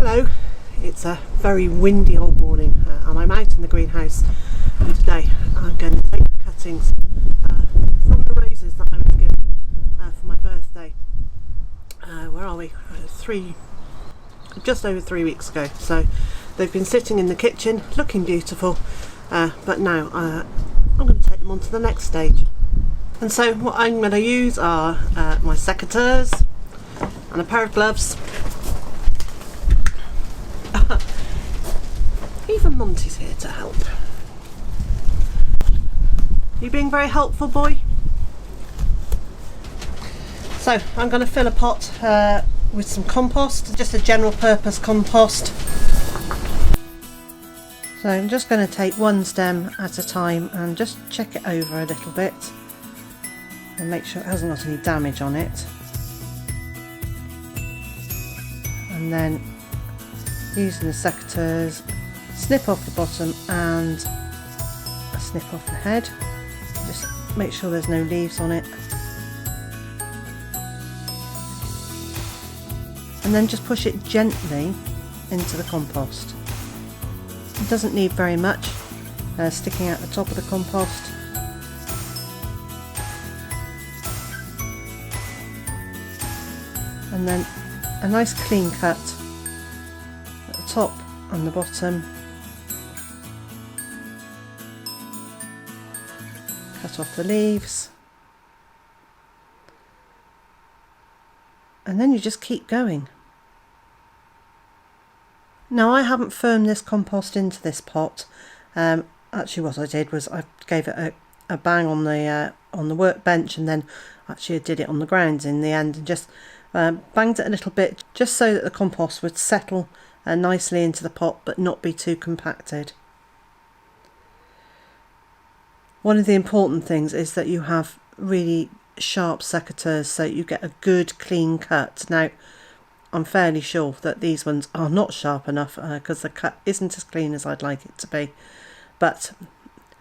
Hello, it's a very windy old morning and I'm out in the greenhouse, and today I'm going to take the cuttings from the roses that I was given for my birthday. Where are we? Just over 3 weeks ago. So they've been sitting in the kitchen looking beautiful, but now I'm going to take them on to the next stage. And so what I'm going to use are my secateurs and a pair of gloves. Even Monty's here to help. You being very helpful, boy? So I'm going to fill a pot with some compost, just a general purpose compost. So I'm just going to take one stem at a time and just check it over a little bit and make sure it hasn't got any damage on it. And then using the secateurs, snip off the bottom and snip off the head. Just make sure there's no leaves on it. And then just push it gently into the compost. It doesn't need very much sticking out the top of the compost. And then a nice clean cut at the top and the bottom. Cut off the leaves. And then you just keep going. Now I haven't firmed this compost into this pot. Actually what I did was I gave it a bang on the workbench, and then actually I did it on the ground in the end, and just banged it a little bit just so that the compost would settle nicely into the pot but not be too compacted. One of the important things is that you have really sharp secateurs so you get a good clean cut. Now I'm fairly sure that these ones are not sharp enough because the cut isn't as clean as I'd like it to be, but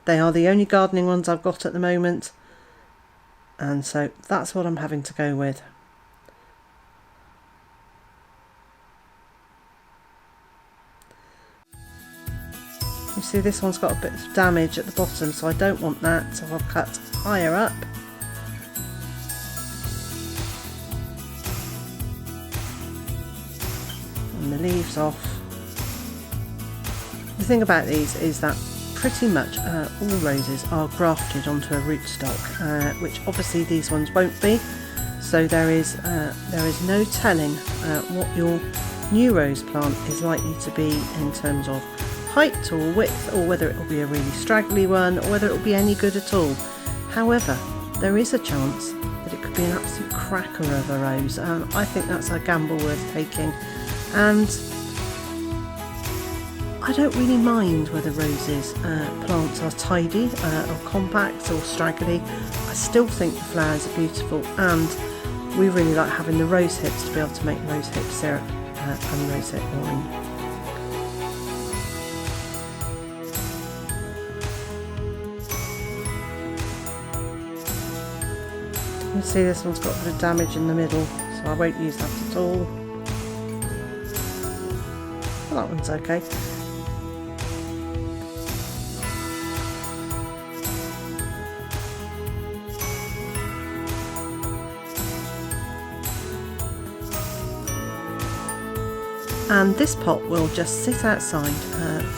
they are the only gardening ones I've got at the moment, and so that's what I'm having to go with. You see this one's got a bit of damage at the bottom, so I don't want that, so I've cut higher up. And the leaves off. The thing about these is that pretty much all roses are grafted onto a rootstock, which obviously these ones won't be, so there is no telling what your new rose plant is likely to be in terms of height or width, or whether it will be a really straggly one, or whether it will be any good at all. However, there is a chance that it could be an absolute cracker of a rose. I think that's a gamble worth taking, and I don't really mind whether roses plants are tidy or compact or straggly. I still think the flowers are beautiful, and we really like having the rose hips to be able to make rose hip syrup and rose hip wine. You see this one's got a bit of damage in the middle, so I won't use that at all. Well, that one's okay. And this pot will just sit outside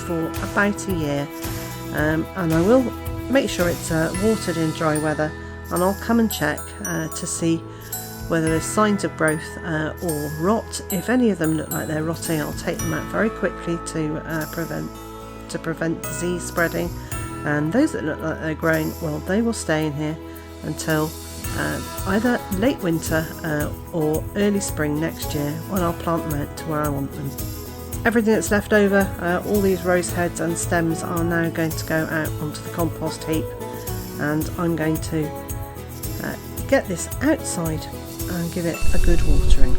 for about a year, and I will make sure it's watered in dry weather, and I'll come and check to see whether there's signs of growth or rot. If any of them look like they're rotting, I'll take them out very quickly to prevent disease spreading, and those that look like they're growing, well, they will stay in here until either late winter or early spring next year, when I'll plant them out to where I want them. Everything that's left over, all these rose heads and stems, are now going to go out onto the compost heap, and I'm going to get this outside and give it a good watering.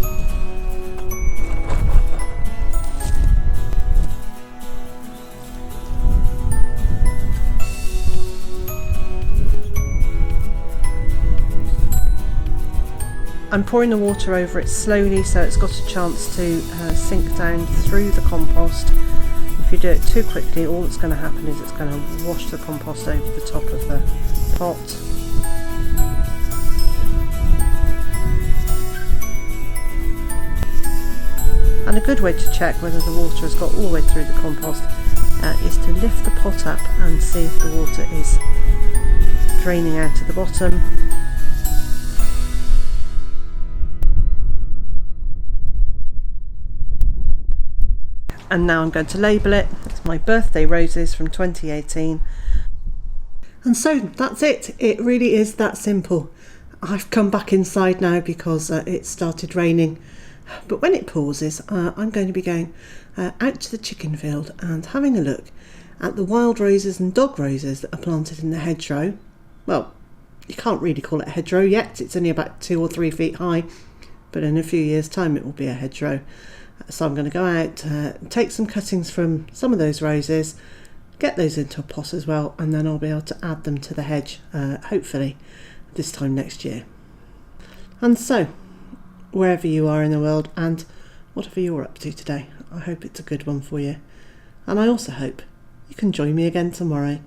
I'm pouring the water over it slowly so it's got a chance to sink down through the compost. If you do it too quickly, all that's going to happen is it's going to wash the compost over the top of the pot. And a good way to check whether the water has got all the way through the compost is to lift the pot up and see if the water is draining out at the bottom. And now I'm going to label it. It's my birthday roses from 2018. And so that's it. It really is that simple. I've come back inside now because it started raining. But when it pauses, I'm going to be going out to the chicken field and having a look at the wild roses and dog roses that are planted in the hedgerow. Well, you can't really call it a hedgerow yet. It's only about 2 or 3 feet high. But in a few years' time, it will be a hedgerow. So I'm going to go out, take some cuttings from some of those roses, get those into a pot as well, and then I'll be able to add them to the hedge, hopefully this time next year. And so, wherever you are in the world and whatever you're up to today, I hope it's a good one for you. And I also hope you can join me again tomorrow.